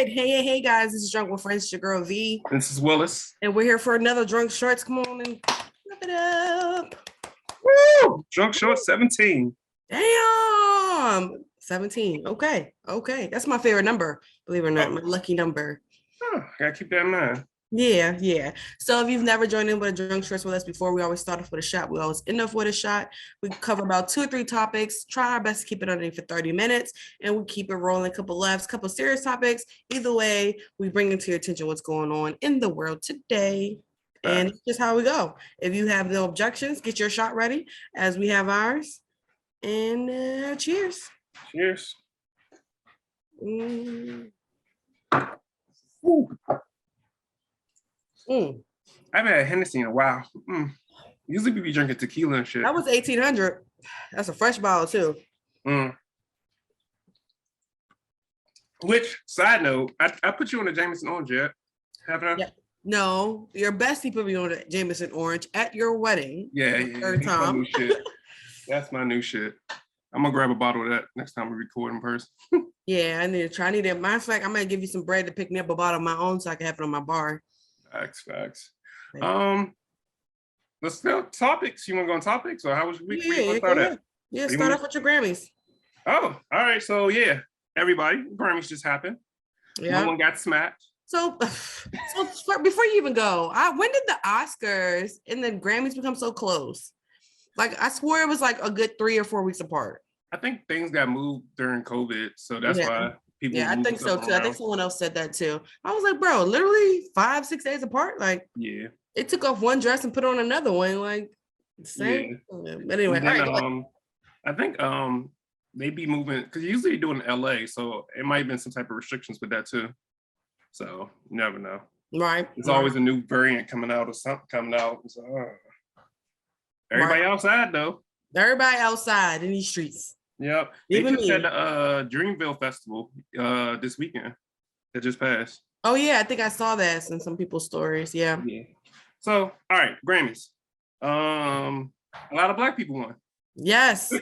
Hey, guys, this is Drunk with Friends, it's your girl V. This is Willis. And we're here for another Drunk Shorts. Come on and wrap it up. Woo! Drunk Sho 17. Damn. 17. Okay. That's my favorite number, believe it or not, my lucky number. Oh, gotta keep that in mind. Yeah. So if you've never joined in with a Drunk Shorts with us before, we always start off with a shot. We always end off with a shot. We cover about 2 or 3 topics, try our best to keep it underneath for 30 minutes, and we keep it rolling. A couple laughs, a couple serious topics. Either way, we bring into your attention what's going on in the world today. And it's just how we go. If you have no objections, get your shot ready as we have ours. And cheers. Cheers. I haven't had Hennessy in a while. Usually we be drinking tequila and shit. That was 1800. That's a fresh bottle too. Which, side note, I put you on a Jameson Orange yet? Haven't I? Yeah. No, your bestie put me on a Jameson Orange at your wedding. Yeah. Third time. That's my new shit. I'm gonna grab a bottle of that next time we record in person. Yeah, I need to try. I need it. Matter of fact, I'm gonna give you some bread to pick me up a bottle of my own so I can have it on my bar. Facts. Let's go topics. You want to go on topics, or how was your week? Yeah, start off with your Grammys. Oh, all right. So yeah, everybody, Grammys just happened. Yeah, no one got smacked. So before you even go, when did the Oscars and the Grammys become so close? Like, I swore it was like a good 3 or 4 weeks apart. I think things got moved during COVID, so that's why people. Yeah, I think so too. I think someone else said that too. I was like, bro, literally 5-6 days apart. Like, yeah, it took off one dress and put on another one. Like, same. Yeah. But anyway, then, all right. I think they be moving because usually they do in LA, so it might have been some type of restrictions with that too. So you never know. Right. There's always a new variant coming out or something coming out. So everybody outside though. Everybody outside in these streets. Yep. They just had the Dreamville Festival this weekend that just passed. Oh yeah, I think I saw that in some people's stories. Yeah. So all right, Grammys. A lot of Black people won. Yes.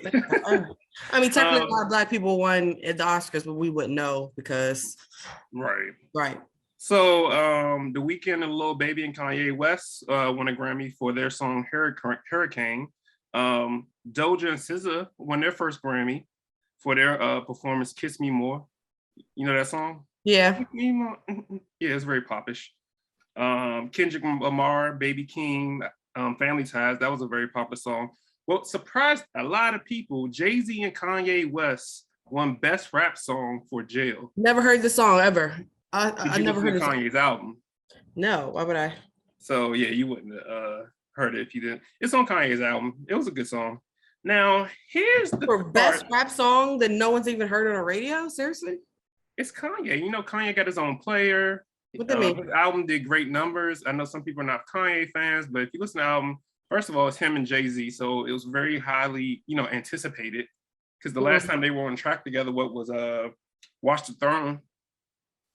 I mean, technically, a lot of Black people won at the Oscars, but we wouldn't know because. Right. So The Weeknd and Lil Baby and Kanye West won a Grammy for their song Hurricane. Doja and SZA won their first Grammy for their performance Kiss Me More. You know that song? Yeah. Kiss Me More. Yeah, it's very popish. Kendrick Lamar, Baby King, Family Ties, that was a very popular song. Well, surprised a lot of people, Jay-Z and Kanye West won Best Rap Song for Jail. Never heard the song ever. I never heard Kanye's album. No, why would I? So yeah, you wouldn't heard it if you didn't. It's on Kanye's album. It was a good song. Now, here's the best rap song that no one's even heard on the radio? Seriously? It's Kanye. You know, Kanye got his own player. What that mean? His album did great numbers. I know some people are not Kanye fans, but if you listen to the album, first of all, it's him and Jay-Z. So it was very highly, anticipated. Because the last time they were on track together, what was Watch the Throne.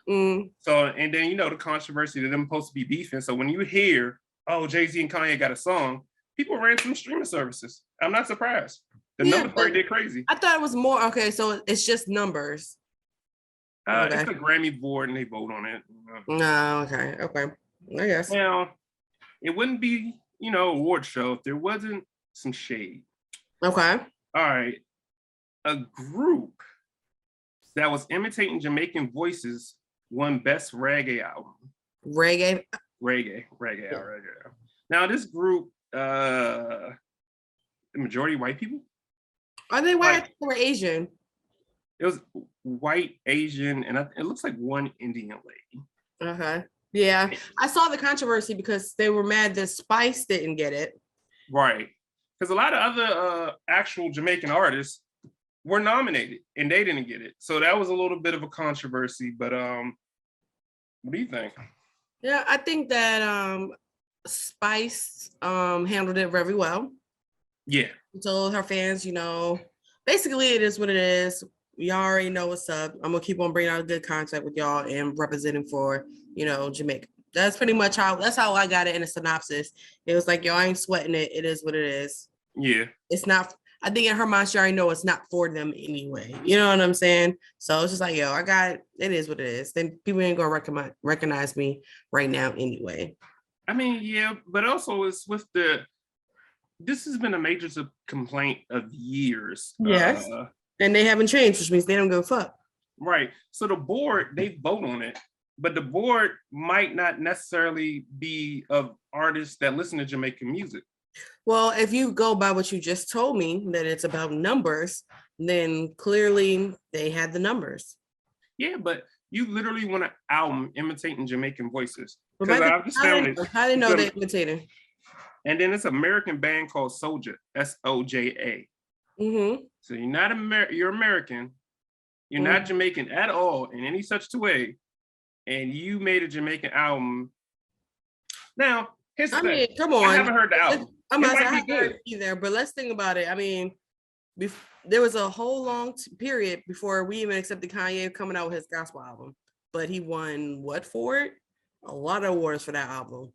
So, and then, the controversy that them supposed to be beefing. So when you hear, oh, Jay-Z and Kanye got a song, people ran to the streaming services. I'm not surprised. The numbers already did crazy. I thought it was more, okay, so it's just numbers. It's a Grammy board and they vote on it. No, okay. I guess. Now, it wouldn't be, award show if there wasn't some shade. Okay. All right. A group that was imitating Jamaican voices won Best Reggae Album. Reggae. Now, this group, the majority white people? Are they white or Asian? It was white, Asian, and it looks like one Indian lady. Okay. Yeah. I saw the controversy because they were mad that Spice didn't get it. Right. Because a lot of other actual Jamaican artists were nominated and they didn't get it. So that was a little bit of a controversy. But what do you think? Yeah, I think that Spice handled it very well. Yeah. She told her fans, basically it is what it is. Y'all already know what's up. I'm gonna keep on bringing out a good contact with y'all and representing for, Jamaica. That's pretty much how I got it in a synopsis. It was like, yo, I ain't sweating it. It is what it is. Yeah. It's not, I think in her mind, she already know it's not for them anyway. You know what I'm saying? So it's just like, yo, it is what it is. Then people ain't gonna recognize me right now anyway. I mean, yeah, but also it's with this has been a major complaint of years. Yes. And they haven't changed, which means they don't give a fuck. Right. So the board, they vote on it, but the board might not necessarily be of artists that listen to Jamaican music. Well, if you go by what you just told me, that it's about numbers, then clearly they had the numbers. Yeah, but you literally want an album imitating Jamaican voices. Because I just found it. How did they know they're imitating? And then it's an American band called Soja, Soja. Mm-hmm. So you're not you're American. You're not Jamaican at all in any such way. And you made a Jamaican album. Now, here's the thing. Come on. I haven't heard the album. I haven't heard it either, but let's think about it. I mean, there was a whole long period before we even accepted Kanye coming out with his gospel album. But he won what for it? A lot of awards for that album.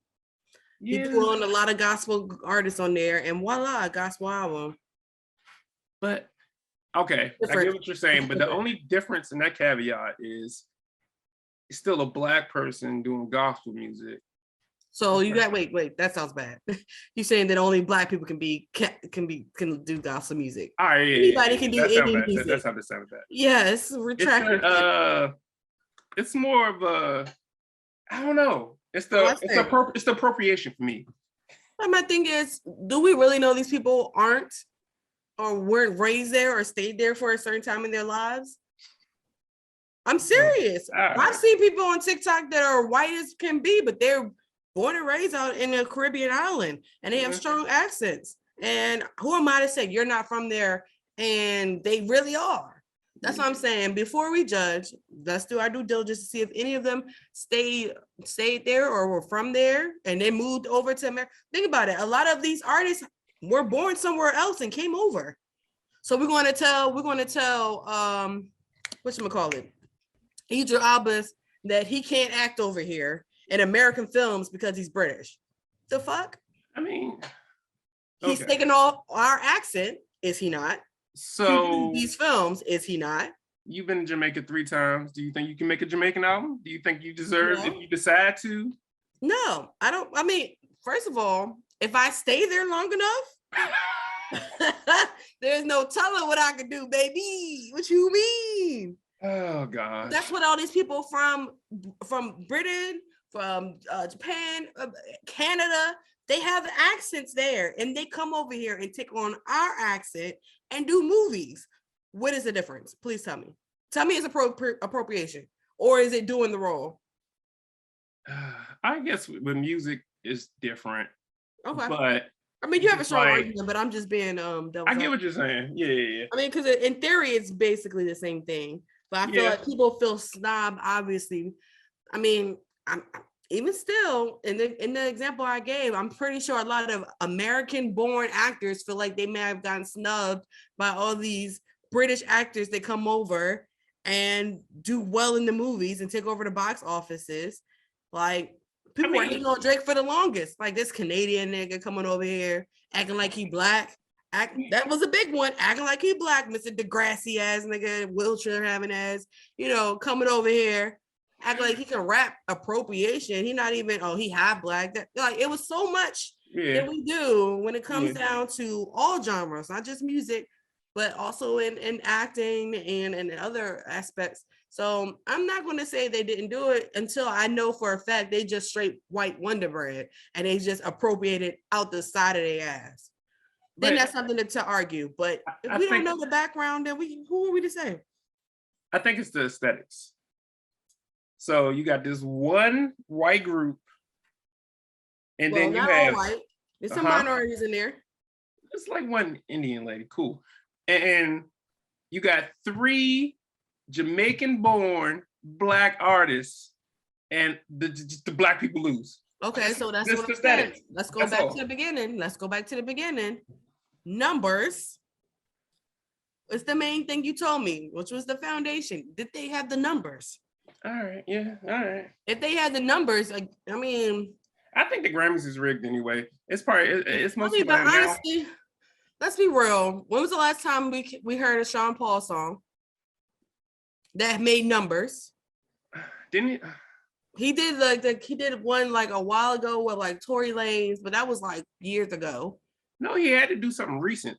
Yeah. He put on a lot of gospel artists on there, and voila, a gospel album. But okay, I get what you're saying, but the only difference in that caveat is it's still a Black person doing gospel music. So you got wait, that sounds bad. You're saying that only Black people can do gospel music. All right, anybody can do any music. That's how this sounds bad. Yes, retract. It's more of a, I don't know. It's the appropriation for me. My thing is, do we really know these people aren't or weren't raised there or stayed there for a certain time in their lives? I'm serious. Right. I've seen people on TikTok that are white as can be, but they're born and raised out in a Caribbean island and they have strong accents. And who am I to say you're not from there? And they really are. That's what I'm saying. Before we judge, let's do our due diligence to see if any of them stayed there or were from there and then moved over to America. Think about it. A lot of these artists were born somewhere else and came over. So we're going to tell whatchamacallit, Idris Elba that he can't act over here in American films because he's British. The fuck? I mean, okay. He's taking off our accent, is he not? So these films, is he not? You've been in Jamaica 3 times. Do you think you can make a Jamaican album? Do you think you deserve if you decide to? No, I don't. I mean, first of all, if I stay there long enough, there's no telling what I could do, baby. What you mean? Oh God. That's what all these people from Britain, from Japan, Canada, they have accents there and they come over here and take on our accent and do movies. What is the difference? Please tell me. Tell me it's appropriation or is it doing the role? I guess with music is different. Okay. But I mean, you have a strong argument, but I'm just being I get what you're saying. Yeah. I mean, because in theory, it's basically the same thing. But I feel like people feel snob, obviously. I mean, I'm even still, in the example I gave, I'm pretty sure a lot of American-born actors feel like they may have gotten snubbed by all these British actors that come over and do well in the movies and take over the box offices. Like, people were hating on Drake for the longest. Like, this Canadian nigga coming over here, acting like he Black. That was a big one, acting like he Black, Mr. Degrassi ass nigga, wheelchair having ass, coming over here. Act like he can rap appropriation. He not even, he half Black. That, like, it was so much that we do when it comes down to all genres, not just music, but also in acting and in other aspects. So I'm not going to say they didn't do it until I know for a fact they just straight white Wonder Bread and they just appropriated out the side of their ass. Then that's something to argue. But if we don't know the background, then who are we to say? I think it's the aesthetics. So you got this one white group, and then you have all white. There's some minorities in there. It's like one Indian lady, cool. And you got 3 Jamaican-born Black artists, and the Black people lose. Okay, so that's what I'm saying. Let's go back to the beginning. Numbers. It's the main thing you told me, which was the foundation. Did they have the numbers? All right, yeah, all right. If they had the numbers, I think the Grammys is rigged anyway. It's mostly but honestly, let's be real. When was the last time we heard a Sean Paul song that made numbers? Didn't he? He did he did one like a while ago with like Tory Lanez, but that was like years ago. No, he had to do something recent.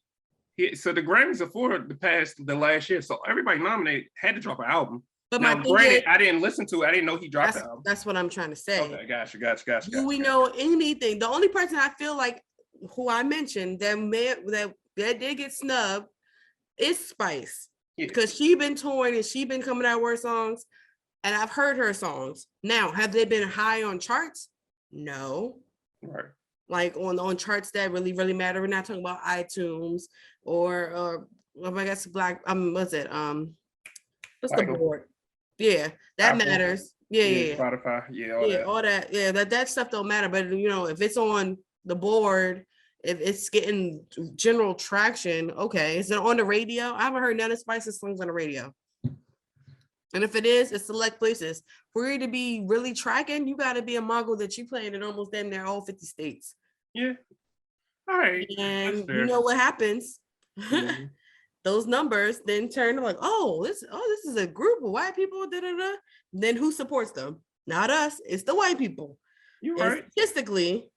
So the Grammys are for the last year. So everybody nominated had to drop an album. But now, my thing granted, is, I didn't listen to it. I didn't know he dropped the album. That's what I'm trying to say. Okay, gotcha. Do we know anything? The only person I feel like who I mentioned that did get snubbed is Spice. Because she been touring and she been coming out with songs, and I've heard her songs. Now, have they been high on charts? No. Right. Like on charts that really, really matter. We're not talking about iTunes or I guess what's it? What's the board? Yeah, that Apple. Matters. Yeah. Spotify. All that. Yeah, that stuff don't matter. But if it's on the board, if it's getting general traction, okay. Is it on the radio? I haven't heard none of Spice's songs on the radio. And if it is, it's select places. For you to be really tracking, you got to be a mogul that you playing in almost damn near all 50 states. Yeah. All right. And you know what happens? Mm-hmm. Those numbers then turn to like, this is a group of white people. Then who supports them? Not us. It's the white people. You're right. Statistically,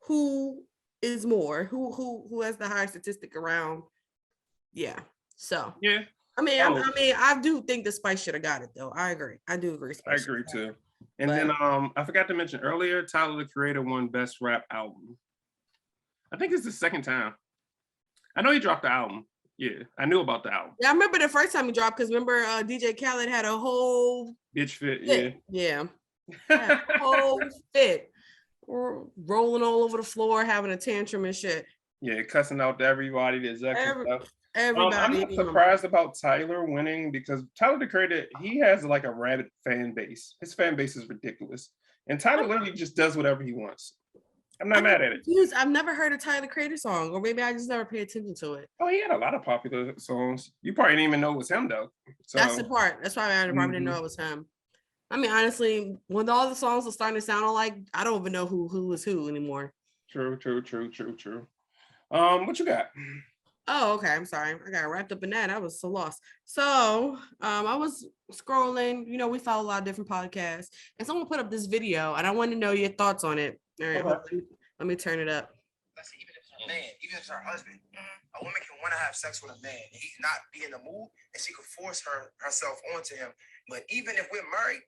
who is more? Who has the higher statistic around? Yeah. So yeah. I do think the Spice should have got it though. I agree. I do agree. I agree too. And then I forgot to mention earlier, Tyler the Creator won Best Rap Album. I think it's the second time. I know he dropped the album. Yeah, I knew about the album. Yeah, I remember the first time he dropped because remember DJ Khaled had a whole bitch fit. Yeah. A whole fit. Rolling all over the floor, having a tantrum and shit. Yeah, cussing out everybody, the execs and stuff. Everybody. I'm not surprised about Tyler winning because Tyler the Creator, he has like a rabid fan base. His fan base is ridiculous. And Tyler literally just does whatever he wants. I'm not mad at it. I've never heard a Tyler the Creator song, or maybe I just never paid attention to it. Oh, he had a lot of popular songs. You probably didn't even know it was him though. So, that's the part. That's why I probably didn't know it was him. I mean, honestly, when all the songs are starting to sound alike, I don't even know who is who anymore. True. What you got? Oh, okay. I'm sorry. I got wrapped up in that. I was so lost. So I was scrolling, we follow a lot of different podcasts, and someone put up this video and I wanted to know your thoughts on it. All right, let me turn it up. Let's say even if it's a man, even if it's her husband, a woman can want to have sex with a man and he not be in the mood, and she could force herself onto him. But even if we're married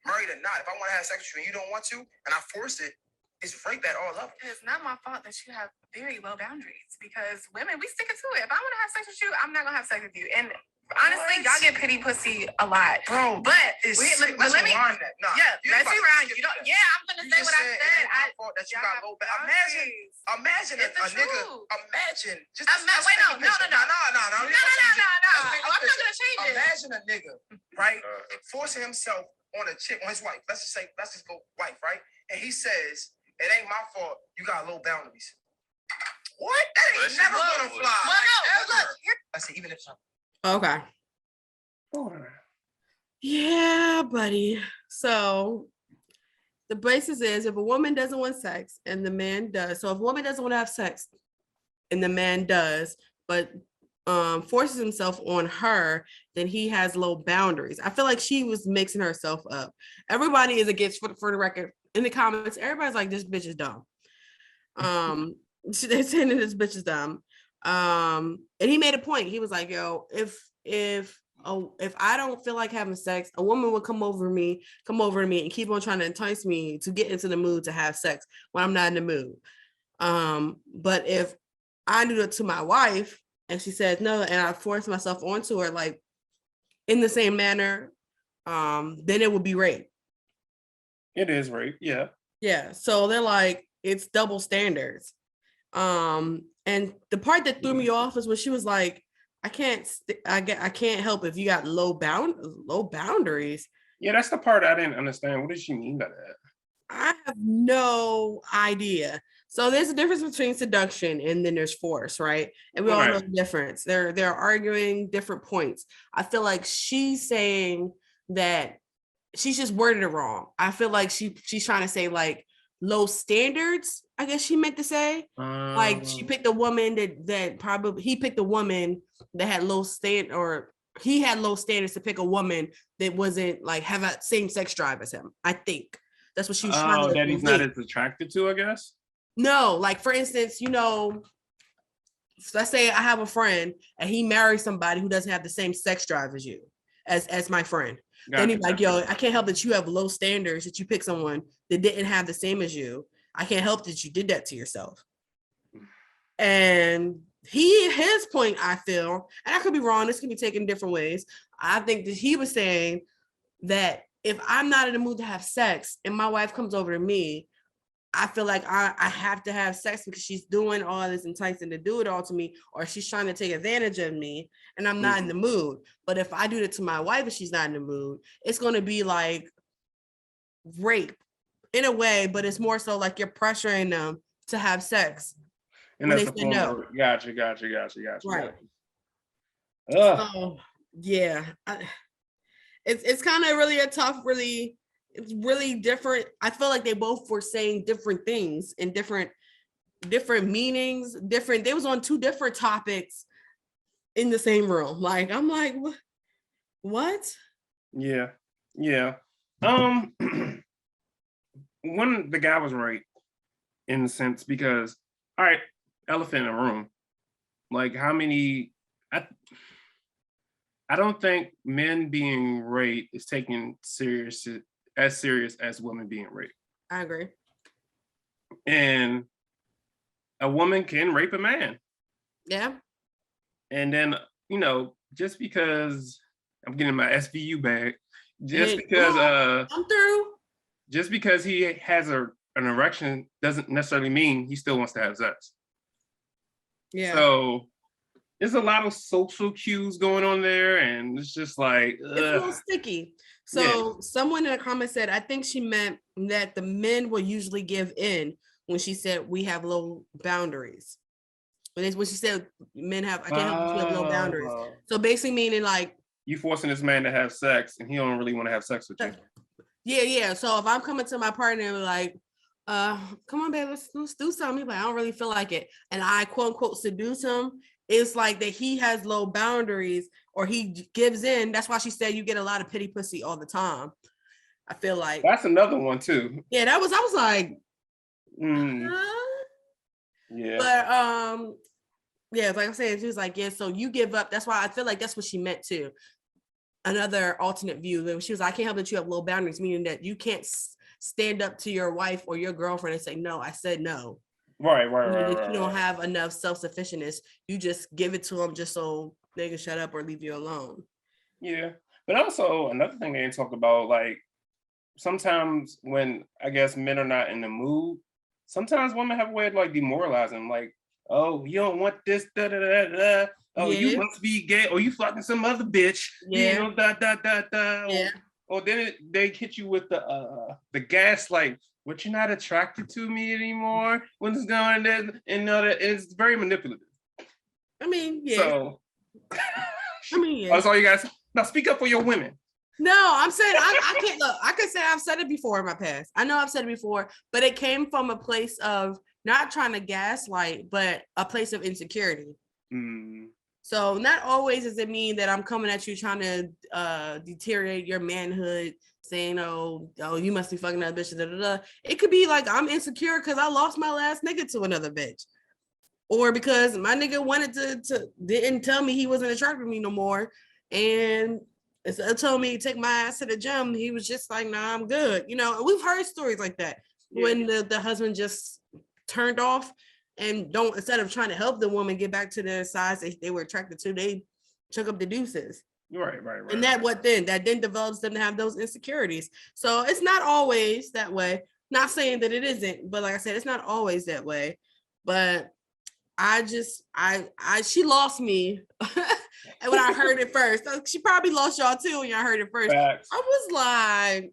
or not, if I want to have sex with you and you don't want to, and I force it, it's rape at all levels. It's not my fault that you have very low boundaries, because women, we stick it to it. If I want to have sex with you, I'm not gonna have sex with you. And honestly, y'all get pity pussy a lot, bro. But let's let me rewind that. Nah, let's rewind. I'm gonna say what I said. I thought that you got low boundaries. Imagine a nigga. Imagine just. Wait, no. I'm not gonna change it. Imagine a nigga, right, forcing himself on a chick, on his wife. Let's just go wife, right? And he says, "It ain't my fault. You got low boundaries." What? That ain't never gonna fly. Well, no. I say even if it's okay. Yeah, buddy. So the basis is if a woman doesn't want sex and the man does. So if a woman doesn't want to have sex and the man does, but forces himself on her, then he has low boundaries. I feel like she was mixing herself up. Everybody is against, for the record, in the comments, everybody's like, this bitch is dumb. They're saying that this bitch is dumb. And he made a point. He was like, yo, if I don't feel like having sex, a woman would come over to me and keep on trying to entice me to get into the mood to have sex when I'm not in the mood. But if I do it to my wife and she says no, and I force myself onto her, like in the same manner, then it would be rape. It is rape, yeah. Yeah. So they're like, it's double standards. And the part that threw me off is when she was like, I can't help if you got low boundaries. Yeah, that's the part I didn't understand. What did she mean by that? I have no idea. So there's a difference between seduction and then there's force, right? And we all know the difference. They're arguing different points. I feel like she's saying that she's just worded it wrong. I feel like she's trying to say like low standards, I guess she meant to say. Like she picked a woman that probably he picked a woman that had low or he had low standards to pick a woman that wasn't like have a same sex drive as him. I think that's what she was trying to. That he's not as attracted to, I guess. No, like for instance, you know, let's say I have a friend and he marries somebody who doesn't have the same sex drive as you, as my friend. Gotcha, then he's like, yo, I can't help that you have low standards, that you pick someone that didn't have the same as you. I can't help that you did that to yourself. And his point, I feel, and I could be wrong, this can be taken different ways. I think that he was saying that if I'm not in the mood to have sex and my wife comes over to me, I feel like I have to have sex because she's doing all this enticing to do it all to me, or she's trying to take advantage of me and I'm not in the mood. But if I do it to my wife and she's not in the mood, it's going to be like rape in a way, but it's more so like you're pressuring them to have sex. And that's the form of, gotcha. Right. So, yeah. It's kind of really a tough, it's really different. I feel like they both were saying different things and different meanings, they was on two different topics in the same room. Like, I'm like, what? Yeah. The guy was right in the sense because, all right, elephant in the room. Like how many, I don't think men being raped is taken as serious as women being raped. I agree. And a woman can rape a man. Yeah. And then, you know, just because I'm getting my SVU bag, I'm through. Just because he has an erection doesn't necessarily mean he still wants to have sex. Yeah. So there's a lot of social cues going on there, and it's just like it's a little sticky. So someone in the comments said, I think she meant that the men will usually give in when she said we have low boundaries. When she said men have, I can't help but you have low boundaries. So basically meaning like you forcing this man to have sex and he don't really want to have sex with you. Yeah. So if I'm coming to my partner and like, come on, babe, let's do something. But I don't really feel like it. And I quote unquote seduce him. It's like that he has low boundaries or he gives in. That's why she said you get a lot of pity pussy all the time. I feel like that's another one too. Yeah, I was like, yeah. But yeah, like I'm saying, she was like, yeah, so you give up. That's why I feel like that's what she meant too. Another alternate view. She was like, I can't help that you have low boundaries, meaning that you can't stand up to your wife or your girlfriend and say, no, I said no. Right. You don't have enough self-sufficientness. You just give it to them just so they can shut up or leave you alone. Yeah. But also another thing they didn't talk about, like sometimes when I guess men are not in the mood, sometimes women have a way of like demoralizing, like, oh, you don't want this, da da da da. Oh, you must be gay, or you fucking some other bitch. Yeah. You know, da da da da. Yeah. Or then they hit you with the gas, like, what, you're not attracted to me anymore? When it's going and it's very manipulative. I mean, yeah. So I mean, yeah. That's all you guys. Now speak up for your women. No, I'm saying I can't look. I could say I've said it before in my past. I know I've said it before, but it came from a place of not trying to gaslight, but a place of insecurity. So not always does it mean that I'm coming at you trying to deteriorate your manhood, saying, oh, you must be fucking that bitch. Da, da, da. It could be like I'm insecure because I lost my last nigga to another bitch. Or because my nigga wanted to didn't tell me he wasn't attracted to me no more. And instead of telling me to take my ass to the gym, he was just like, nah, I'm good. You know, we've heard stories like that when the husband just turned off and instead of trying to help the woman get back to their size they were attracted to, they took up the deuces. Right. And that then develops them to have those insecurities. So it's not always that way. Not saying that it isn't, but like I said, it's not always that way. But she lost me. And when I heard it first, she probably lost y'all too when y'all heard it first. Facts. I was like,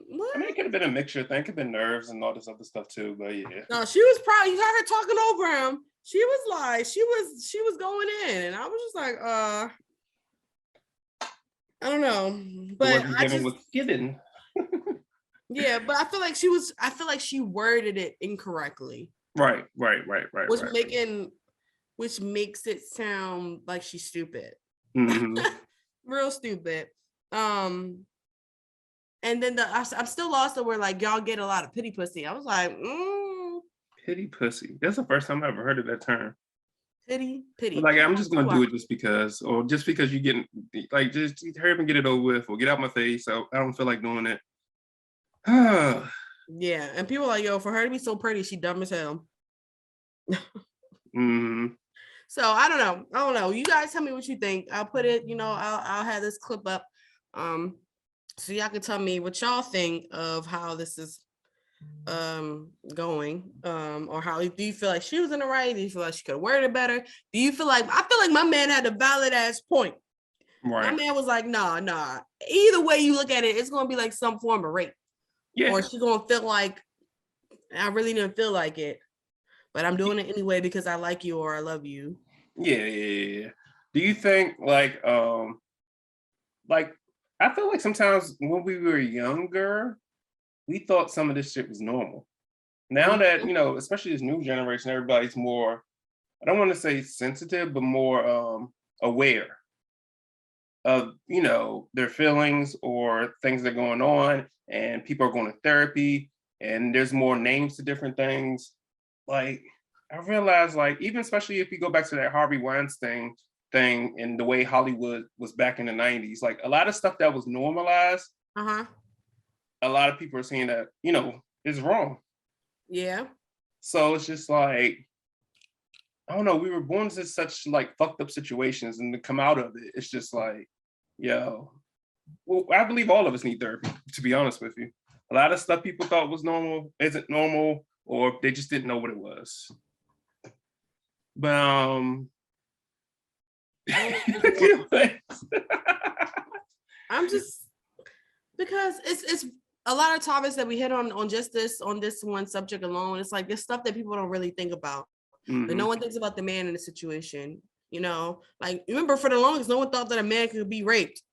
what? I mean, it could have been a mixture thing. It could have been nerves and all this other stuff too, but yeah. No, she was probably, you heard her talking over him. She was like, she was going in. And I was just like, I don't know. But was given. Yeah, but I feel like she worded it incorrectly. Right. Which makes it sound like she's stupid. Mm-hmm. Real stupid. And then I'm still lost to where like y'all get a lot of pity pussy. I was like, Pity pussy. That's the first time I ever heard of that term. Pity. But like, I'm just gonna do it just because, or just because you getting like, just hurry up and get it over with, or get out my face. So I don't feel like doing it. Yeah, and people are like, yo, for her to be so pretty, she dumb as hell. Mm-hmm. So I don't know. You guys tell me what you think. I'll put it, I'll have this clip up. So y'all can tell me what y'all think of how this is going. Or how do you feel like she was in the right? Do you feel like she could have worded it better? Do you feel like I feel like my man had a valid ass point. Right. My man was like, nah. Either way you look at it, it's gonna be like some form of rape. Yeah. Or she's gonna feel like I really didn't feel like it, but I'm doing it anyway because I like you or I love you. Yeah. Do you think like I feel like sometimes when we were younger, we thought some of this shit was normal. Now that, especially this new generation, everybody's more, I don't want to say sensitive, but more aware of, their feelings or things that are going on, and people are going to therapy, and there's more names to different things. Like, I realized, like, even especially if you go back to that Harvey Weinstein thing and the way Hollywood was back in the 90s, like a lot of stuff that was normalized, a lot of people are saying that, is wrong. Yeah. So it's just like, I don't know, we were born into such like fucked up situations, and to come out of it, it's just like, well, I believe all of us need therapy, to be honest with you. A lot of stuff people thought was normal isn't normal, or they just didn't know what it was. But I'm just, because it's a lot of topics that we hit on just this one subject alone. It's like there's stuff that people don't really think about. But no one thinks about the man in the situation. Like, remember, for the longest, no one thought that a man could be raped.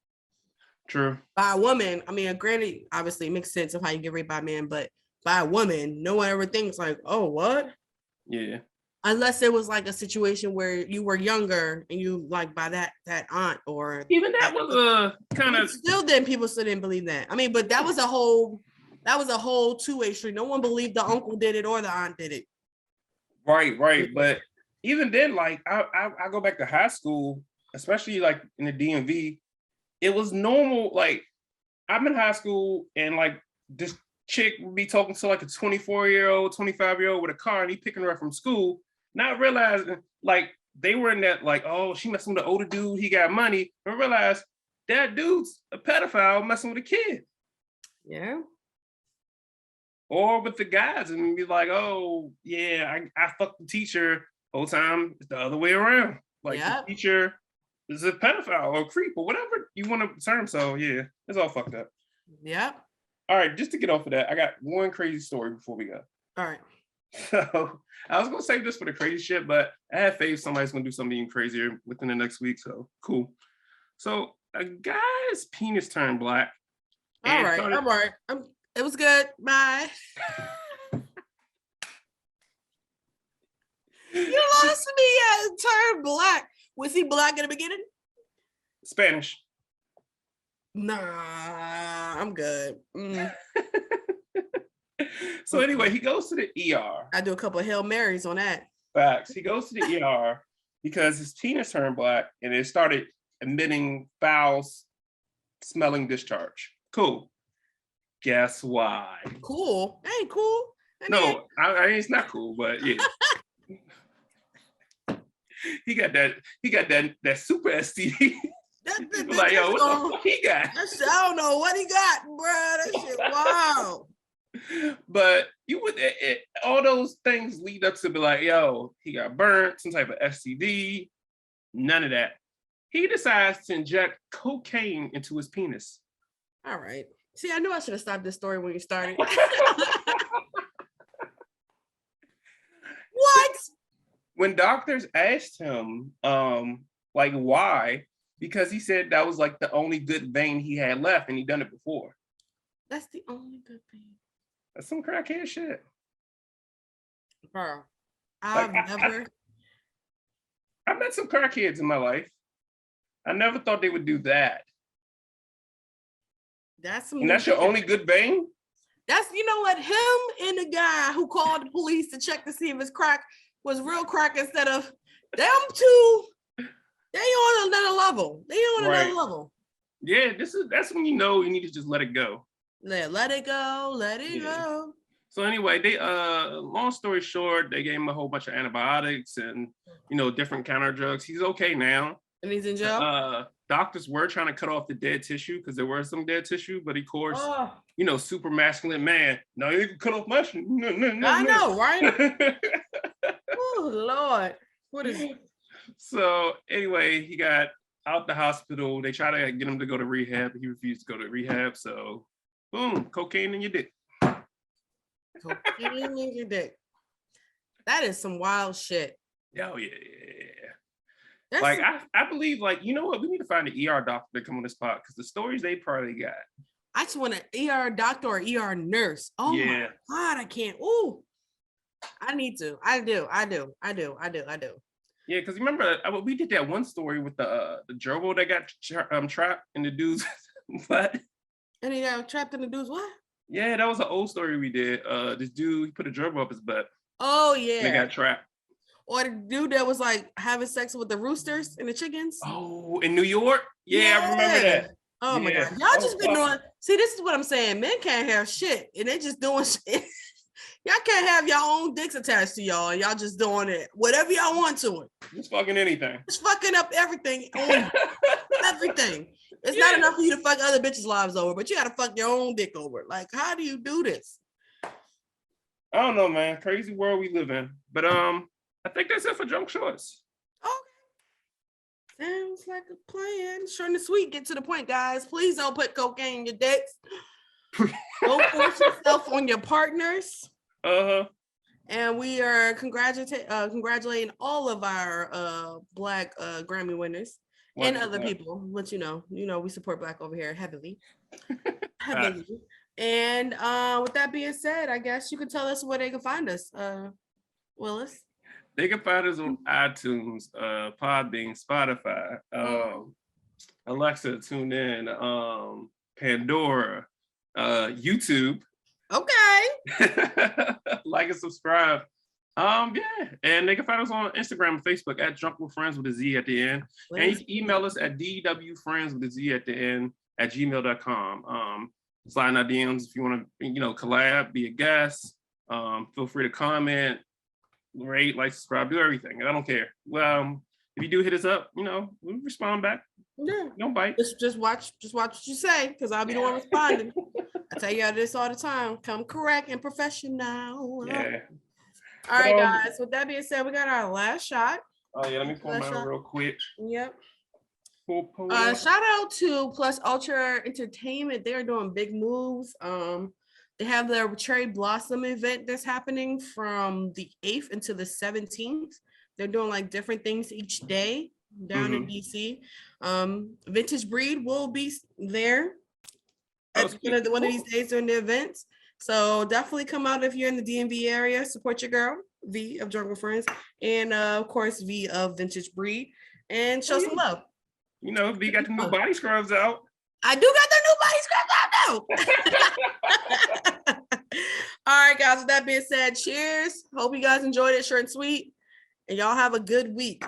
True. By a woman. I mean, granted, obviously it makes sense of how you get raped by a man, but by a woman, no one ever thinks like, oh, what? Yeah. Unless it was like a situation where you were younger and you like by that aunt, or even that was a kind of people still didn't believe that. I mean, but that was a whole two-way street. No one believed the uncle did it or the aunt did it. Right. But even then, like I go back to high school, especially like in the DMV, it was normal. Like, I'm in high school and like this chick would be talking to like a 24-year-old, 25-year-old with a car, and he picking her up from school, not realizing like they were in that like, oh, she messing with an older dude, he got money, and realize that dude's a pedophile messing with a kid. Yeah. Or with the guys and be like, oh yeah, I fucked the teacher whole time. It's the other way around. Like, the teacher is a pedophile or a creep or whatever you want to term. So yeah, it's all fucked up. Yeah. All right, just to get off of that, I got one crazy story before we go. All right. So I was gonna save this for the crazy shit, but I have faith somebody's gonna do something even crazier within the next week. So cool. So a guy's penis turned black. All right. It was good. Bye. You lost me at turned black. Was he black in the beginning? Spanish. Nah, I'm good. So anyway, he goes to the ER. I do a couple of Hail Marys on that. Facts. He goes to the ER because his penis turned black and it started emitting foul smelling discharge. Cool. Guess why? Cool. Ain't cool. No, it's not cool, but yeah. He got that super STD. Like, yo, what the fuck he got? I don't know what he got, bro. That shit, wow. But you would all those things lead up to be like, yo, he got burnt, some type of STD. None of that. He decides to inject cocaine into his penis. All right. See, I knew I should have stopped this story when you started. What? When doctors asked him, like, why? Because he said that was like the only good vein he had left, and he'd done it before. That's the only good thing. That's some crackhead shit. Bro, Like, I've met some crackheads in my life. I never thought they would do that. That's some. And that's your only good bang? That's, you know what, him and the guy who called the police to check to see if his crack was real crack instead of them two. They on another level. They on another level. Yeah, that's when you know you need to just let it go. Let it go. Let it go. So anyway, they long story short, they gave him a whole bunch of antibiotics and different counter drugs. He's okay now. And he's in jail. Doctors were trying to cut off the dead tissue because there was some dead tissue, but of course, super masculine man. No, you can cut off my shit. No. I know, right? Oh Lord, what is it? So anyway, he got out the hospital. They tried to get him to go to rehab, but he refused to go to rehab. So, boom, cocaine in your dick. Cocaine in your dick. That is some wild shit. Oh yeah. Like I believe, like, you know what? We need to find an ER doctor to come on this pod because the stories they probably got. I just want an ER doctor or ER nurse. Oh my God, I can't. Ooh, I need to. I do. Yeah, because remember we did that one story with the gerbil that got trapped in the dude's butt. And he got trapped in the dude's what? Yeah, that was an old story we did. This dude, he put a gerbil up his butt. Oh yeah. They got trapped. Or the dude that was like having sex with the roosters and the chickens. Oh, in New York? Yeah. I remember that. Oh my God. Y'all just been doing, see, this is what I'm saying. Men can't have shit and they just doing shit. Y'all can't have your own dicks attached to y'all and y'all just doing it. Whatever y'all want to it. Just fucking anything. Just fucking up everything. Everything. It's not enough for you to fuck other bitches' lives over, but you gotta fuck your own dick over. Like, how do you do this? I don't know, man. Crazy world we live in. But I think that's it for Drunk Shorts. Okay. Sounds like a plan. Short and sweet. Get to the point, guys. Please don't put cocaine in your dicks. Don't force yourself on your partners. And we are congratulating all of our Black Grammy winners and other people. But you know, we support Black over here heavily. And with that being said, I guess you can tell us where they can find us, Willis. They can find us on iTunes, Podbean, Spotify, Alexa, tune in, Pandora, YouTube. Okay. Like and subscribe. And they can find us on Instagram and Facebook at Drunk with Friends with a Z at the end. And you can email us at dwfriends with a Z at the end at gmail.com. Slide in our DMs if you want to, collab, be a guest. Feel free to comment, rate, like, subscribe, do everything. I don't care. Well, if you do hit us up, we'll respond back. Yeah. Don't bite. Just watch what you say, because I'll be the one responding. I tell y'all this all the time. Come correct and professional. Yeah. All right, guys. With that being said, we got our last shot. Oh yeah, let me pull mine real quick. Yep. Shout out to Plus Ultra Entertainment. They're doing big moves. They have their Cherry Blossom event that's happening from the 8th until the 17th. They're doing like different things each day down in DC. Vintage Breed will be there at one of these days during the events. So definitely come out if you're in the DMV area. Support your girl, V of Drunk with Friends, and of course V of Vintage Breed, and show some love. V got the new body scrubs out. I do got the new body scrubs out now. All right, guys. With that being said, cheers. Hope you guys enjoyed it, short and sweet, and y'all have a good week.